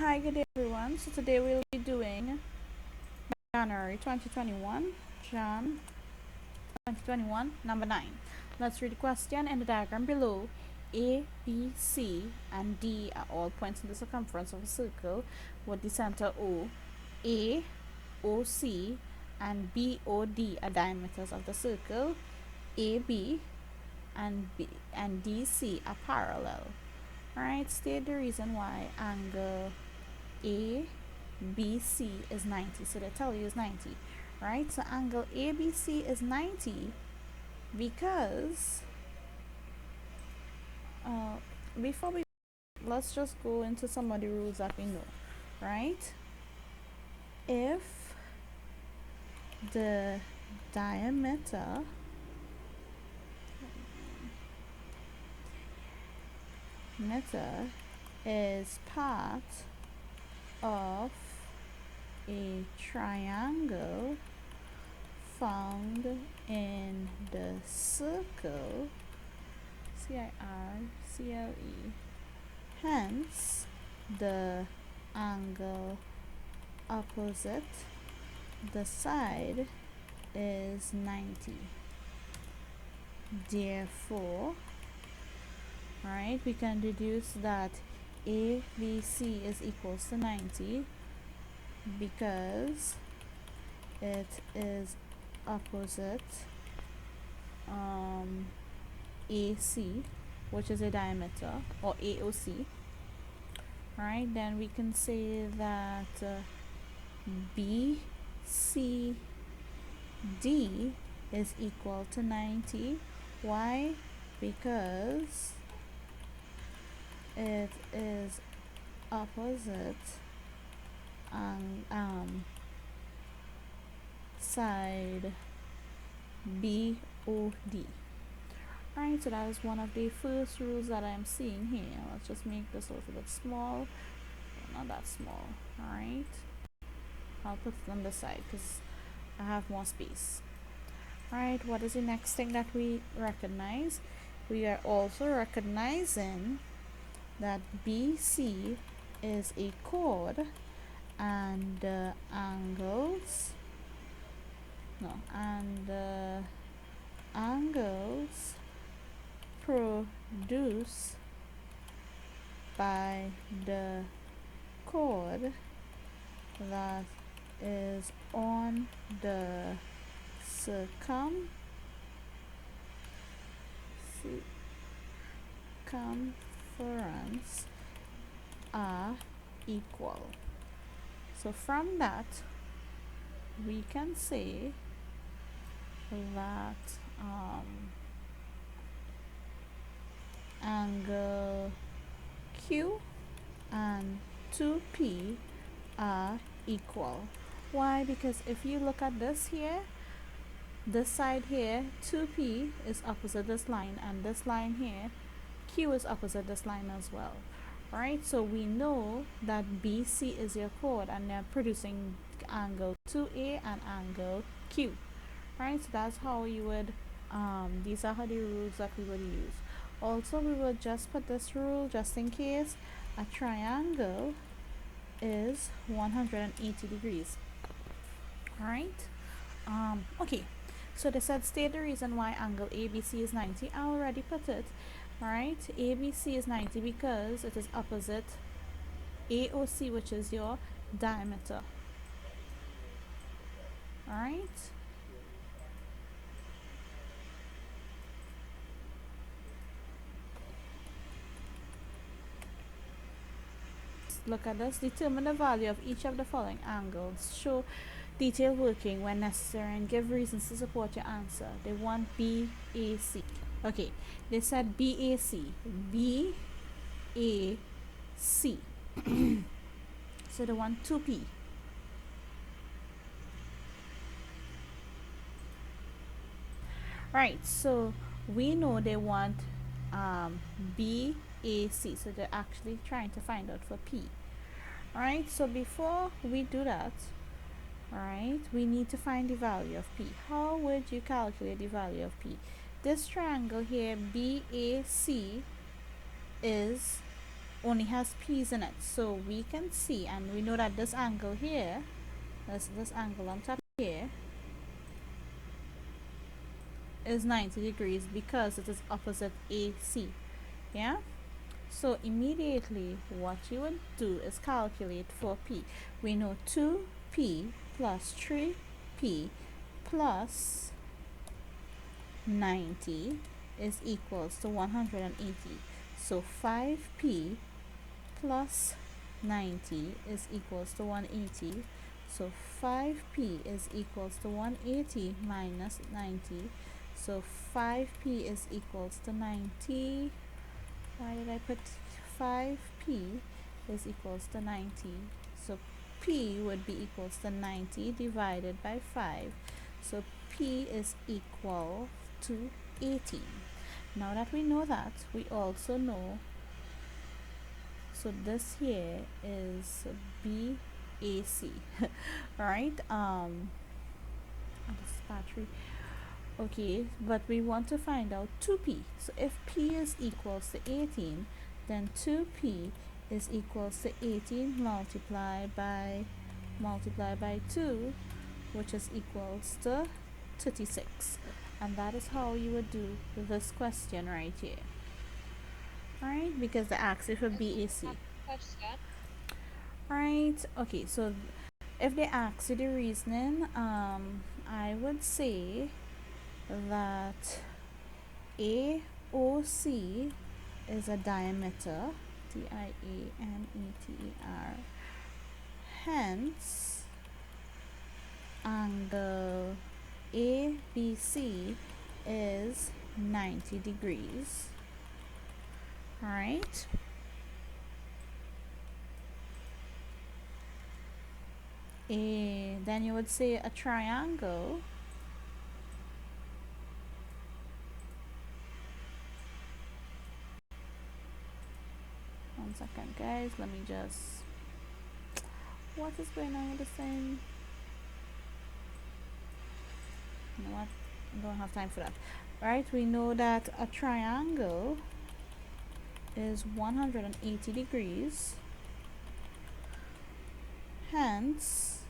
Hi, good day everyone. So today we'll be doing January 2021, Jan 2021, number 9. Let's read the question in the diagram below. A, B, C, and D are all points in the circumference of a circle with the center O. A, OC, and BOD are diameters of the circle. AB and DC are parallel. Alright, state the reason why angle ABC is 90. So they tell you is 90, right? So angle ABC is 90 because before we let's just go into some of the rules that we know, right? If the diameter is part of a triangle found in the circle CIRCLE, hence the angle opposite the side is 90. Therefore, right, we can deduce that ABC is equals to 90 because it is opposite AC, which is a diameter, or AOC. Right, then we can say that BCD is equal to 90. Why? Because it is opposite side BOD. Alright, so that is one of the first rules that I'm seeing here. Let's just make this a little bit small. Not that small. Alright, I'll put it on the side because I have more space. Alright, what is the next thing that we recognize? We are also recognizing that BC is a chord and the angles produced by the chord that is on the circumference are equal. So from that we can say that angle Q and 2P are equal. Why? Because if you look at this here, this side here, 2P is opposite this line, and this line here, Q is opposite this line as well. Alright, so we know that BC is your chord and they're producing angle 2A and angle Q. Right, so that's how you would these are the rules that we would use. Also, we will just put this rule just in case. A triangle is 180 degrees. Alright, okay, so they said state the reason why angle ABC is 90. I already put it. Alright, ABC is 90 because it is opposite AOC, which is your diameter. Alright, look at this. Determine the value of each of the following angles. Show detailed working when necessary and give reasons to support your answer. They want BAC. Okay, they said BAC. BAC. So they want 2P. Right, so we know they want BAC, so they're actually trying to find out for P. Alright, so before we do that, alright, we need to find the value of P. How would you calculate the value of P? This triangle here, BAC, is only has p's in it. So we can see, and we know that this angle here, this angle on top here, is 90 degrees because it is opposite AC. Yeah? So immediately what you would do is calculate for P. We know 2P plus 3P plus 90 is equals to 180. So 5P plus 90 is equals to 180. So 5P is equals to 180 minus 90. So 5P is equals to 90. Why did I put 5P is equals to 90? So P would be equals to 90 divided by 5. So P is equal to 18. Now that we know that, we also know, so this here is BAC. Alright, this battery. Okay, but we want to find out 2P. So if P is equals to 18, then 2P is equals to 18 multiplied by 2, which is equals to 36. And that is how you would do this question right here. Alright, because the axis for BAC. Alright, okay, so if they ask you the reasoning, I would say that AOC is a diameter, diameter. Hence, angle ABC is 90 degrees. Alright. Then you would say a triangle one second, guys, let me just, what is going on with the thing? You know what, I don't have time for that. Right, we know that a triangle is 180 degrees, hence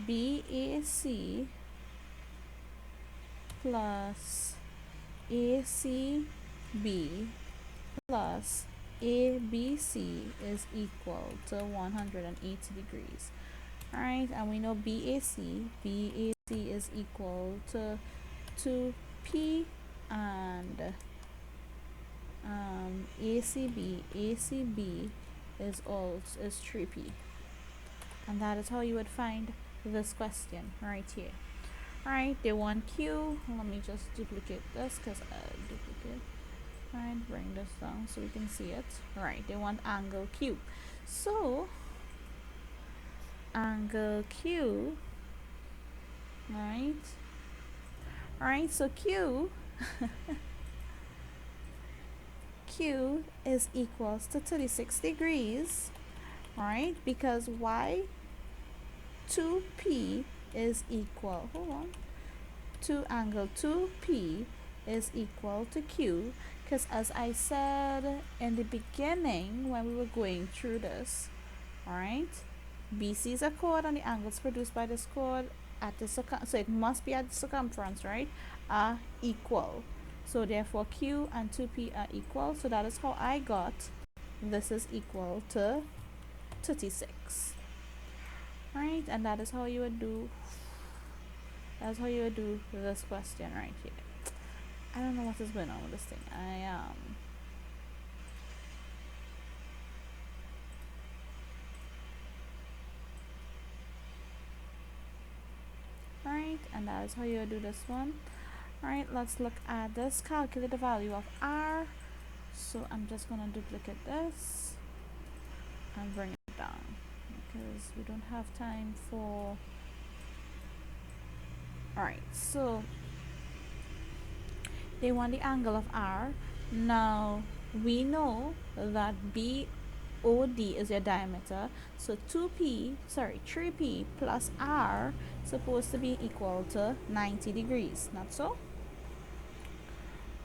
BAC plus ACB plus ABC is equal to 180 degrees. Alright, and we know BAC is equal to 2P, and ACB is 3P. And that is how you would find this question right here. Alright, they want Q. Let me just duplicate this because duplicate. Alright, bring this down so we can see it. Alright, they want angle Q. So, angle Q. Alright, so Q Q is equals to 36 degrees. Alright, because why? 2P is equal, hold on, to angle 2P is equal to Q, because as I said in the beginning when we were going through this, alright, BC is a chord and the angles produced by this chord at the so it must be at the circumference, right, are equal. So therefore Q and 2P are equal. So that is how I got this is equal to 36. Right, and that is how you would do this question right here. I don't know what is going on with this thing. Alright, and that is how you would do this one. Alright, let's look at this. Calculate the value of R. So I'm just gonna duplicate this and bring it down because we don't have time for. Alright, so they want the angle of R. Now we know that BOD is your diameter, so 3P plus R supposed to be equal to 90 degrees, not so?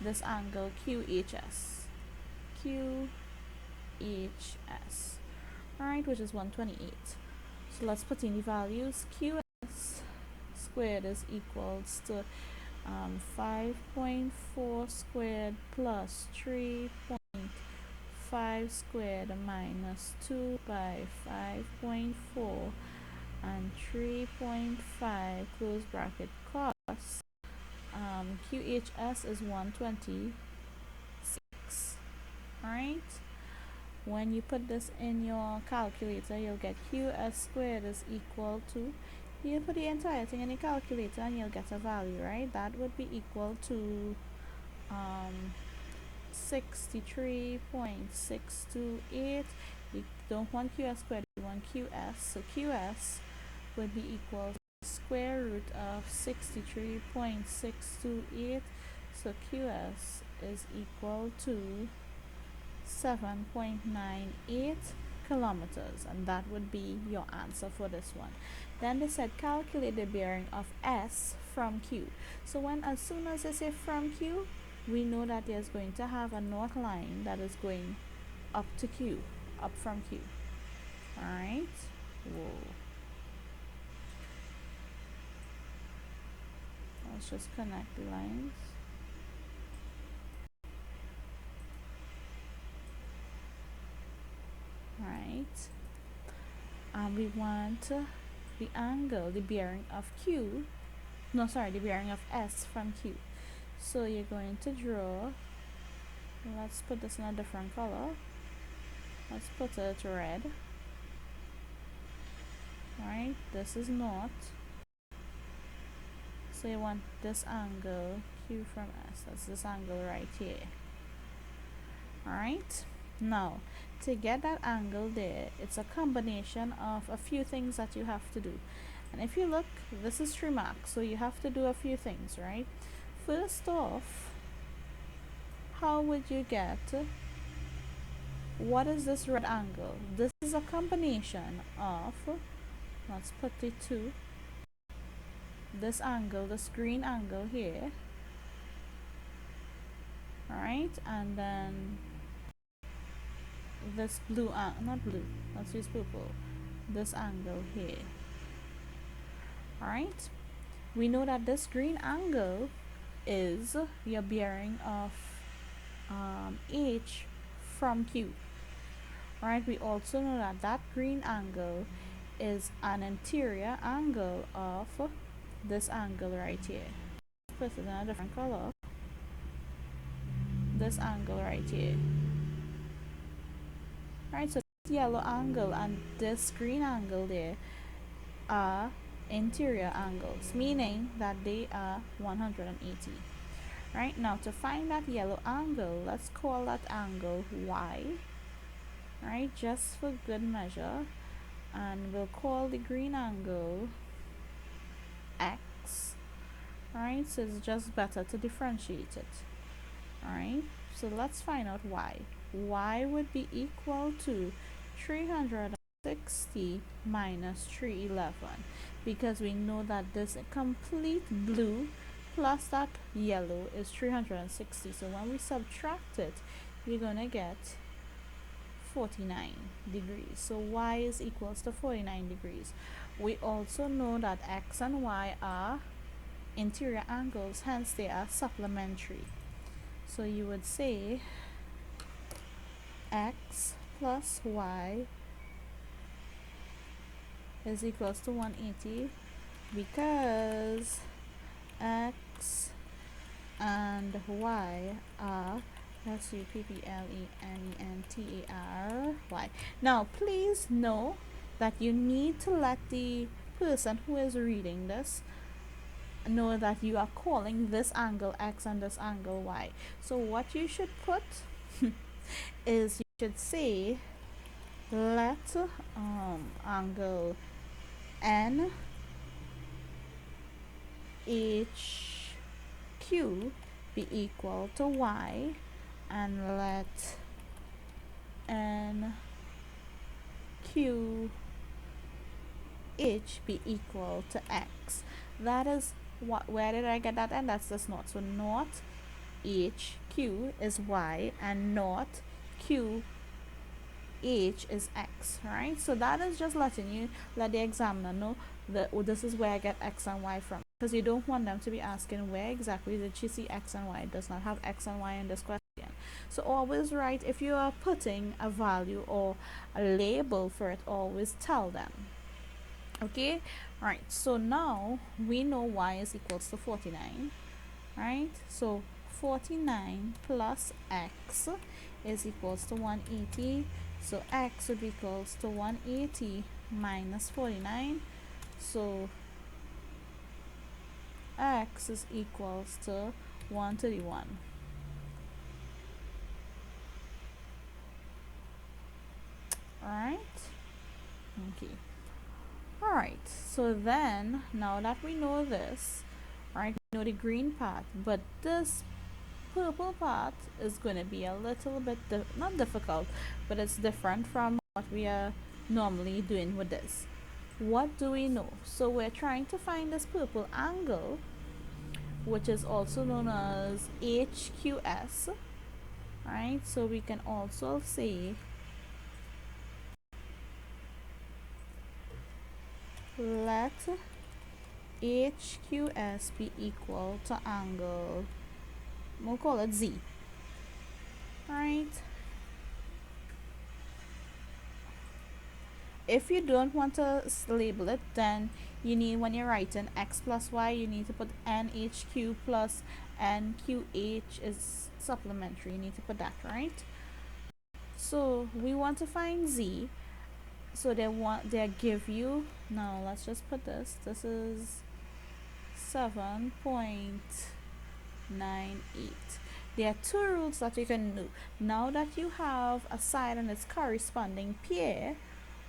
this angle QHS. QHS. Alright, which is 128. So let's put in the values. QS squared is equals to 5.4 squared plus 3.5 squared minus 2 by 5.4 and 3.5 close bracket cos QHS is 126. Alright, when you put this in your calculator, you'll get QS squared is equal to, you put the entire thing in the calculator and you'll get a value, right? That would be equal to 63.628. You don't want QS squared, you want QS. So QS would be equal to the square root of 63.628. So QS is equal to 7.98 kilometers, and that would be your answer for this one. Then they said calculate the bearing of S from Q. So as soon as they say from Q, we know that there's going to have a north line that is going up to Q, up from Q. Alright. Whoa. Let's just connect the lines. Right, and we want the angle, the bearing of Q, no sorry, the bearing of S from Q. So you're going to draw, let's put this in a different color, let's put it red. Right, this is north, so you want this angle Q from S, that's this angle right here. Alright, now to get that angle there, it's a combination of a few things that you have to do. And if you look, this is 3 marks, so you have to do a few things, right? First off, how would you get, what is this red angle? This is a combination of, let's put the 2, this angle, this green angle here, alright, and then this blue, not blue, let's use purple, this angle here. Alright, we know that this green angle is your bearing of H from Q. Alright, we also know that that green angle is an interior angle of this angle right here. Put it in a different color. This angle right here. Right, so this yellow angle and this green angle there are interior angles, meaning that they are 180. Right, now to find that yellow angle, let's call that angle Y, right, just for good measure, and we'll call the green angle X. Right, so it's just better to differentiate it. Alright, so let's find out Y. Y would be equal to 360 minus 311, because we know that this complete blue plus that yellow is 360. So when we subtract it, you're going to get 49 degrees. So Y is equals to 49 degrees. We also know that X and Y are interior angles, hence they are supplementary. So you would say X plus Y is equals to 180 because X and Y are SUPPLENENTARY. Now please know that you need to let the person who is reading this know that you are calling this angle X and this angle Y. So what you should put is you should say let angle N H Q be equal to Y, and let N Q H be equal to X. That is what, where did I get that? And that's this north. So north HQ is Y and not QH is X, right? So that is just letting you let the examiner know that, oh, this is where I get X and Y from, because you don't want them to be asking where exactly did she see X and Y. It does not have X and Y in this question. So always write, if you are putting a value or a label for it, always tell them. Okay, right, so now we know Y is equals to 49, right? So 49 plus X is equals to 180. So X would be equals to 180 minus 49. So X is equals to 131. Alright? Okay. Alright, so then, now that we know this, right, we know the green part, but this purple part is going to be a little bit, not difficult, but it's different from what we are normally doing with this. What do we know? So we're trying to find this purple angle, which is also known as HQS, right? So we can also say let HQS be equal to angle, we'll call it Z, right? If you don't want to label it, then you need, when you're writing X plus Y, you need to put NHQ plus NQH is supplementary. You need to put that, right? So we want to find Z. So they give you, now let's just put this is 7.98. There are two rules that you can do. Now that you have a side and its corresponding pair,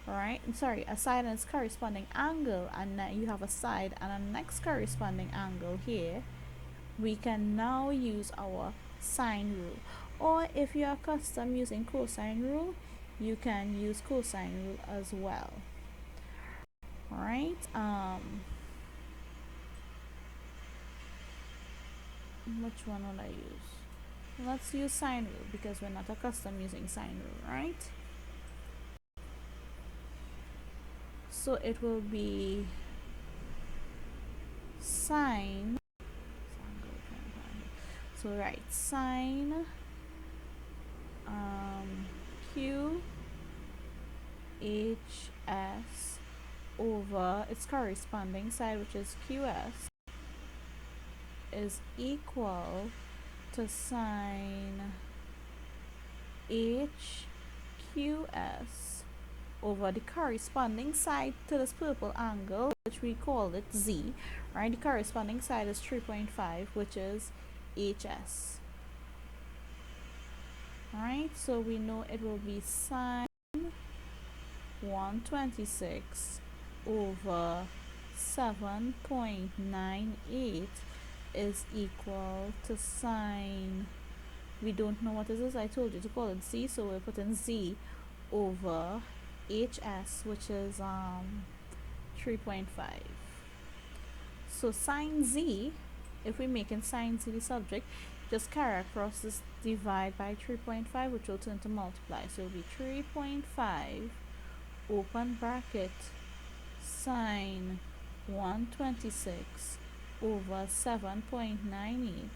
right, sorry, a side and its corresponding angle, and you have a side and a next corresponding angle here, we can now use our sine rule. Or if you are accustomed using cosine rule, you can use cosine rule as well. Alright, which one will I use? Let's use sine rule because we're not accustomed using sine rule, right? So it will be sine, so right, sine QHS over its corresponding side, which is QS, is equal to sine HQS over the corresponding side to this purple angle, which we call it Z, right? The corresponding side is 3.5, which is HS. Alright, so we know it will be sine 126 over 7.98 is equal to sine, we don't know what this is, I told you to call it Z, so we're putting Z over HS, which is 3.5. So sine Z, if we're making sine Z the subject, just carry across this divide by 3.5, which will turn to multiply. So it will be 3.5 open bracket sine 126 over 7.98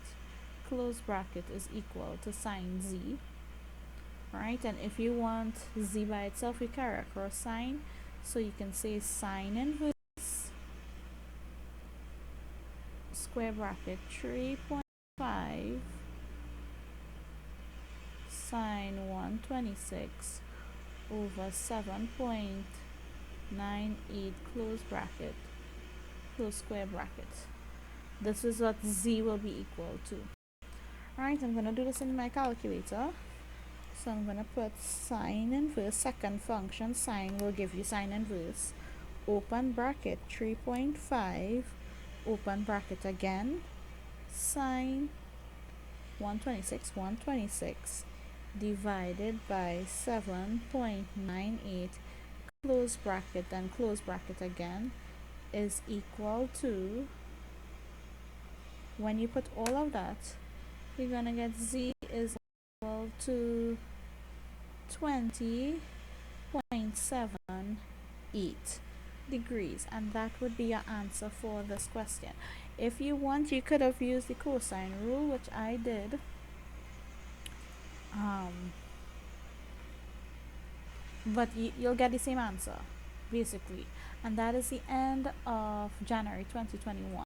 close bracket is equal to sine Z. Right, and if you want Z by itself, we carry across sine, so you can say sine inverse square bracket 3.5 sine 126 over 7.98 close bracket close square bracket. This is what Z will be equal to. Alright, I'm going to do this in my calculator. So I'm going to put sine inverse, second function, sine will give you sine inverse, open bracket 3.5, open bracket again, sine 126 divided by 7.98 close bracket and close bracket again is equal to, when you put all of that you're gonna get z is equal to 20.78 degrees, and that would be your answer for this question. If you want, you could have used the cosine rule, which I did. But you'll get the same answer, basically. And that is the end of January 2021.